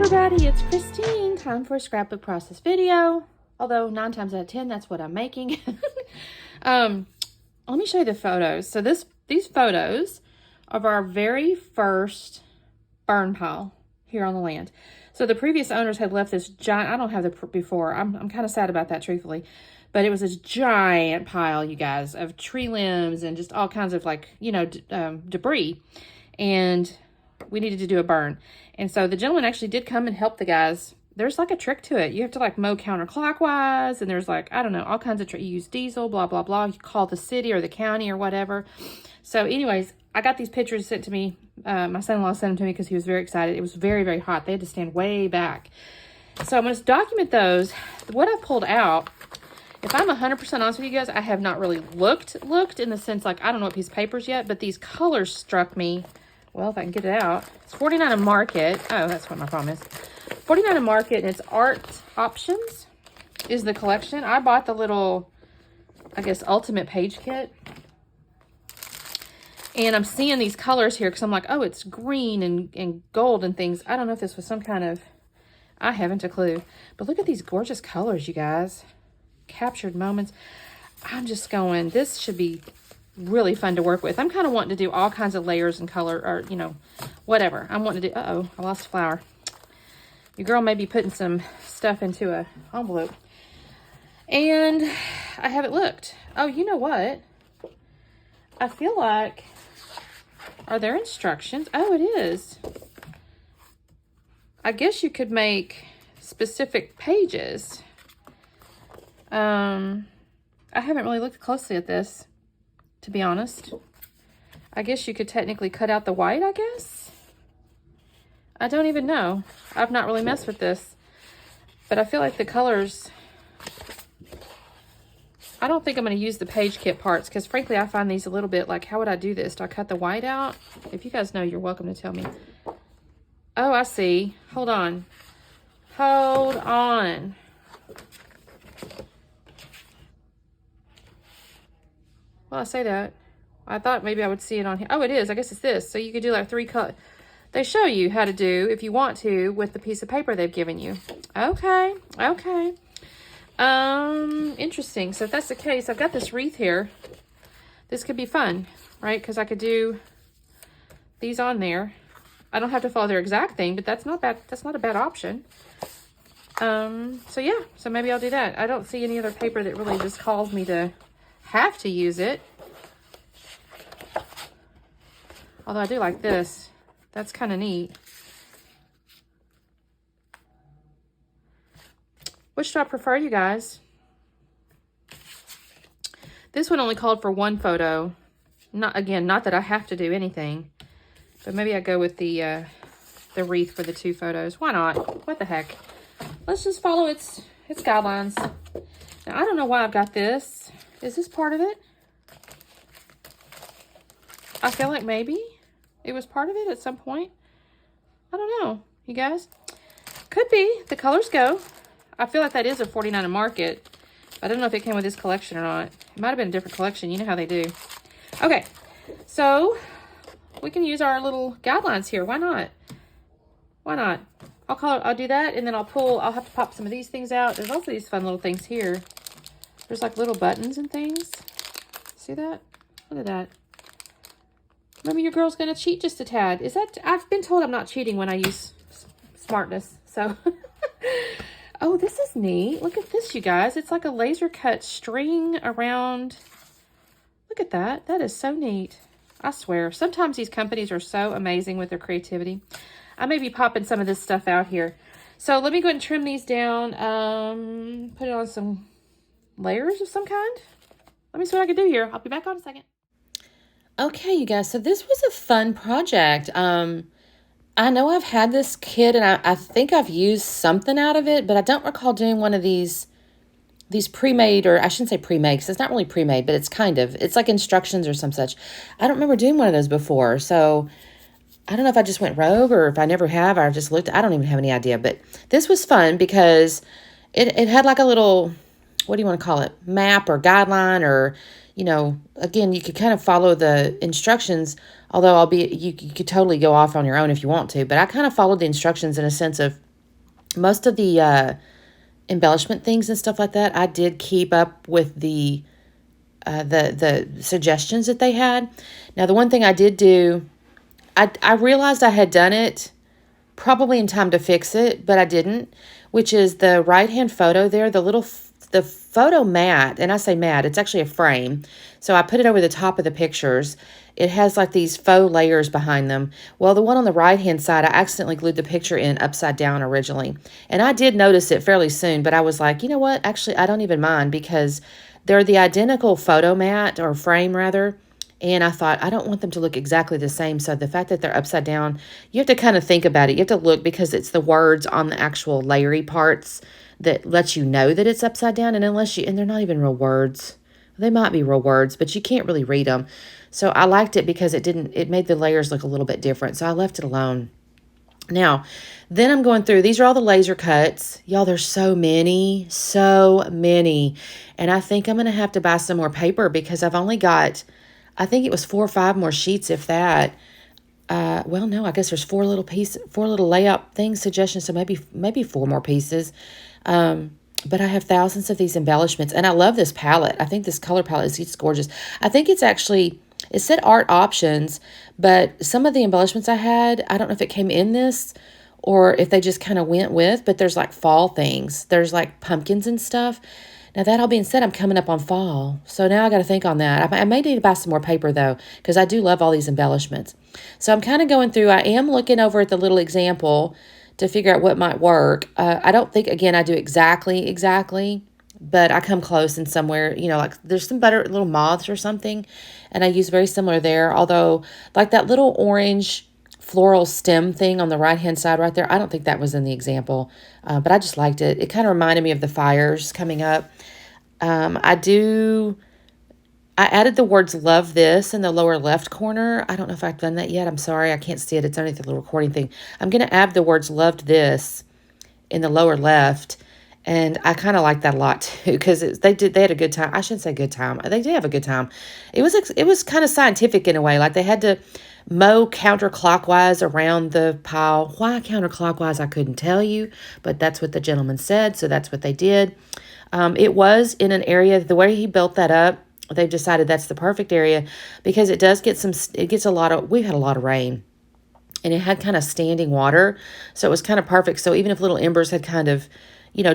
everybody, it's Christine. Time for a scrapbook process video. Although 9 times out of 10, that's what I'm making. Let me show you the photos. So these photos of our very first burn pile here on the land. So the previous owners had left this giant, I don't have the before. I'm kind of sad about that, truthfully. But it was this giant pile, you guys, of tree limbs and just all kinds of debris. And we needed to do a burn. And so the gentleman actually did come and help the guys. There's like a trick to it. You have to like mow counterclockwise, and there's like, I don't know, all kinds of, you use diesel, blah, blah, blah. You call the city or the county or whatever. So anyways, I got these pictures sent to me. My son-in-law sent them to me because he was very excited. It was very, very hot. They had to stand way back. So I'm going to document those. What I pulled out, if I'm 100% honest with you guys, I have not really looked in the sense, like, I don't know what piece of paper's yet, but these colors struck me. Well, if I can get it out. It's $49 a market. Oh, that's what my problem is. $49 a market, and it's Art Options is the collection. I bought the little, I guess, ultimate page kit. And I'm seeing these colors here because I'm like, oh, it's green and gold and things. I don't know if this was some kind of, I haven't a clue. But look at these gorgeous colors, you guys. Captured moments. I'm just going, this should be really fun to work with. I'm kind of wanting to do all kinds of layers and color, or, you know, whatever. I'm wanting to do, uh-oh, I lost a flower. Your girl may be putting some stuff into a envelope. And I haven't looked. Oh, you know what? I feel like, are there instructions? Oh, it is. I guess you could make specific pages. I haven't really looked closely at this, to be honest. I guess you could technically cut out the white, I guess. I don't even know. I've not really messed with this. But I feel like the colors, I don't think I'm going to use the page kit parts because frankly I find these a little bit like, how would I do this? Do I cut the white out? If you guys know, you're welcome to tell me. Oh, I see. Hold on. Hold on. Well, I say that. I thought maybe I would see it on here. Oh, it is. I guess it's this. So you could do like 3 colors. They show you how to do, if you want to, with the piece of paper they've given you. Okay. Okay. Interesting. So if that's the case, I've got this wreath here. This could be fun, right? Because I could do these on there. I don't have to follow their exact thing, but that's not bad. That's not a bad option. So yeah. So maybe I'll do that. I don't see any other paper that really just calls me to have to use it. Although I do like this. That's kind of neat. Which do I prefer, you guys? This one only called for 1 photo. Not that I have to do anything. But maybe I go with the wreath for the 2 photos. Why not? What the heck? Let's just follow its guidelines. Now, I don't know why I've got this. Is this part of it? I feel like maybe it was part of it at some point. I don't know, you guys. Could be. The colors go. I feel like that is a $49 a market. I don't know if it came with this collection or not. It might have been a different collection. You know how they do. Okay, so we can use our little guidelines here. Why not? Why not? I'll do that, and then I'll have to pop some of these things out. There's also these fun little things here. There's like little buttons and things. See that? Look at that. Maybe your girl's going to cheat just a tad. Is that, I've been told I'm not cheating when I use smartness. So, oh, this is neat. Look at this, you guys. It's like a laser cut string around. Look at that. That is so neat. I swear. Sometimes these companies are so amazing with their creativity. I may be popping some of this stuff out here. So let me go ahead and trim these down. Put it on some layers of some kind. Let me see what I can do here. I'll be back on a second. Okay, you guys, so this was a fun project. I know I've had this kit, and I think I've used something out of it, but I don't recall doing one of these pre-made, or I shouldn't say pre-made, because it's not really pre-made, but it's like instructions or some such. I don't remember doing one of those before, so I don't know if I just went rogue, or if I never have, or I just looked. I don't even have any idea, but this was fun because it had like a little, what do you want to call it, map or guideline, or, you know, again, you could kind of follow the instructions, although you could totally go off on your own if you want to, but I kind of followed the instructions in a sense of Most of the embellishment things and stuff like that, I did keep up with the suggestions that they had. Now, the one thing I did do, I realized I had done it probably in time to fix it, but I didn't, which is the right-hand photo there, the photo mat, and I say mat, it's actually a frame. So I put it over the top of the pictures. It has like these faux layers behind them. Well, the one on the right-hand side, I accidentally glued the picture in upside down originally. And I did notice it fairly soon, but I was like, you know what? Actually, I don't even mind because they're the identical photo mat or frame rather. And I thought, I don't want them to look exactly the same. So the fact that they're upside down, you have to kind of think about it. You have to look because it's the words on the actual layery parts that lets you know that it's upside down. And and they're not even real words. They might be real words, but you can't really read them. So I liked it because it made the layers look a little bit different. So I left it alone. Now, then I'm going through, these are all the laser cuts. Y'all, there's so many. And I think I'm going to have to buy some more paper because I've only got, I think it was 4 or 5 more sheets, if that. Well, no, I guess there's 4 little layout things, suggestions, so maybe 4 more pieces. But I have thousands of these embellishments, and I love this palette. I think this color palette it's gorgeous. I think it's actually, it said art options, but some of the embellishments I had, I don't know if it came in this or if they just kind of went with, but there's like fall things. There's like pumpkins and stuff. Now, that all being said, I'm coming up on fall. So now I got to think on that. I may need to buy some more paper, though, because I do love all these embellishments. So I'm kind of going through. I am looking over at the little example to figure out what might work. I don't think, again, I do exactly, but I come close in somewhere. You know, like there's some better little moths or something, and I use very similar there. Although, like that little orange floral stem thing on the right-hand side right there, I don't think that was in the example, but I just liked it. It kind of reminded me of the fires coming up. I added the words love this in the lower left corner. I don't know if I've done that yet. I'm sorry. I can't see it. It's underneath the little recording thing. I'm going to add the words loved this in the lower left. And I kind of like that a lot too, because they had a good time. I shouldn't say good time. They did have a good time. It was kind of scientific in a way. Like they had to mow counterclockwise around the pile. Why counterclockwise, I couldn't tell you, but that's what the gentleman said. So that's what they did. It was in an area, the way he built that up, they've decided that's the perfect area because it does get we had a lot of rain and it had kind of standing water. So it was kind of perfect. So even if little embers had kind of,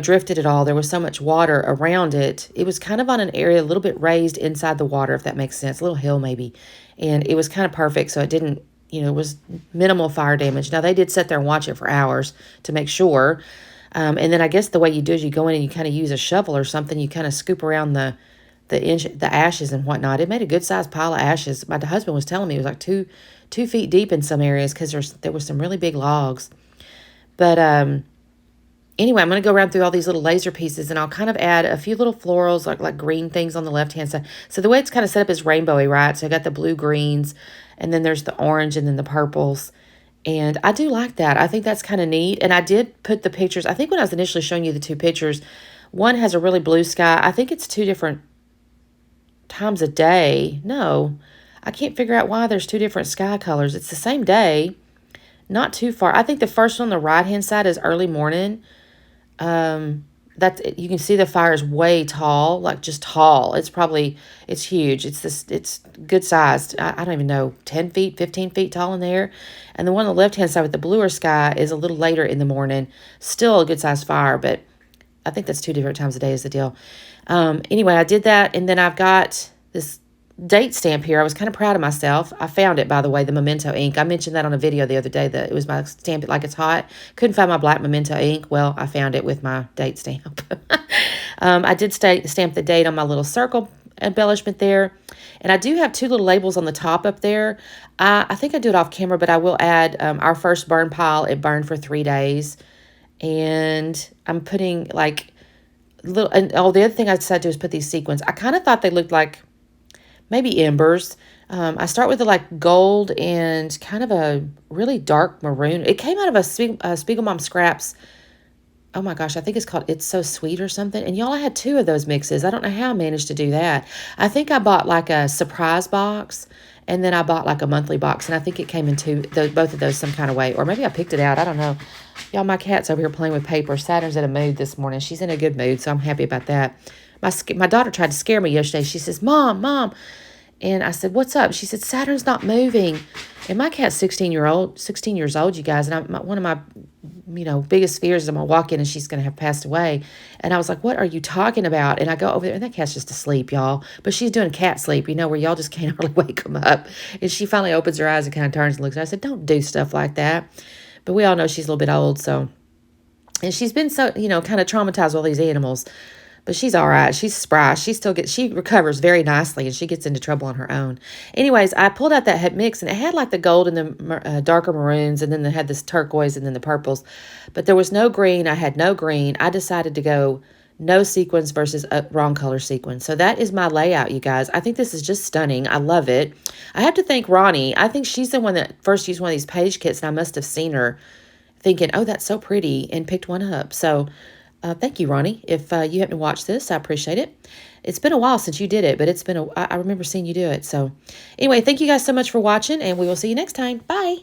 drifted at all, there was so much water around it. It was kind of on an area a little bit raised inside the water, if that makes sense, a little hill maybe. And it was kind of perfect. So it didn't, it was minimal fire damage. Now they did sit there and watch it for hours to make sure. And then I guess the way you do is you go in and you kind of use a shovel or something. You kind of scoop around the ashes and whatnot. It made a good sized pile of ashes. My husband was telling me it was like two feet deep in some areas because there were some really big logs. But anyway, I'm going to go around through all these little laser pieces and I'll kind of add a few little florals like green things on the left hand side. So the way it's kind of set up is rainbowy, right? So I got the blue greens and then there's the orange and then the purples. And I do like that. I think that's kind of neat. And I did put the pictures. I think when I was initially showing you the 2 pictures, one has a really blue sky. I think it's 2 different times a day. No, I can't figure out why there's 2 different sky colors. It's the same day, not too far. I think the first one on the right-hand side is early morning. You can see the fire is way tall, like just tall. It's huge. It's good sized. I don't even know, 10 feet, 15 feet tall in there. And the one on the left-hand side with the bluer sky is a little later in the morning. Still a good sized fire, but I think that's 2 different times a day is the deal. Anyway, I did that. And then I've got this date stamp here. I was kind of proud of myself. I found it, by the way, the Memento ink. I mentioned that on a video the other day that it was my Stamp It Like It's Hot. Couldn't find my black Memento ink. Well, I found it with my date stamp. I did stamp the date on my little circle embellishment there. And I do have 2 little labels on the top up there. I think I do it off camera, but I will add our first burn pile. It burned for 3 days. And I'm putting like little, and the other thing I decided to do is put these sequins. I kind of thought they looked like maybe embers. I start with the like gold and kind of a really dark maroon. It came out of a Spiegel Mom Scraps. Oh my gosh, I think it's called It's So Sweet or something. And y'all, I had 2 of those mixes. I don't know how I managed to do that. I think I bought like a surprise box And then I bought like a monthly box, and I think it came in both of those some kind of way. Or maybe I picked it out. I don't know. Y'all, my cat's over here playing with paper. Saturn's in a mood this morning. She's in a good mood, so I'm happy about that. My daughter tried to scare me yesterday. She says, Mom, Mom. And I said, what's up? She said, Saturn's not moving. And my cat's 16 years old, you guys. And one of my, biggest fears is I'm going to walk in and she's going to have passed away. And I was like, what are you talking about? And I go over there, and that cat's just asleep, y'all. But she's doing cat sleep, where y'all just can't hardly wake them up. And she finally opens her eyes and kind of turns and looks. I said, don't do stuff like that. But we all know she's a little bit old, so. And she's been so, kind of traumatized with all these animals. But she's all right. She's spry. She recovers very nicely, and she gets into trouble on her own. Anyways, I pulled out that mix, and it had like the gold and the darker maroons, and then they had this turquoise and then the purples. But there was no green. I had no green. I decided to go no sequins versus wrong color sequin. So that is my layout, you guys. I think this is just stunning. I love it. I have to thank Ronnie. I think she's the one that first used one of these page kits, and I must have seen her thinking, oh, that's so pretty, and picked one up. So thank you, Ronnie. If you happen to watch this, I appreciate it. It's been a while since you did it, but I remember seeing you do it. So anyway, thank you guys so much for watching, and we will see you next time. Bye.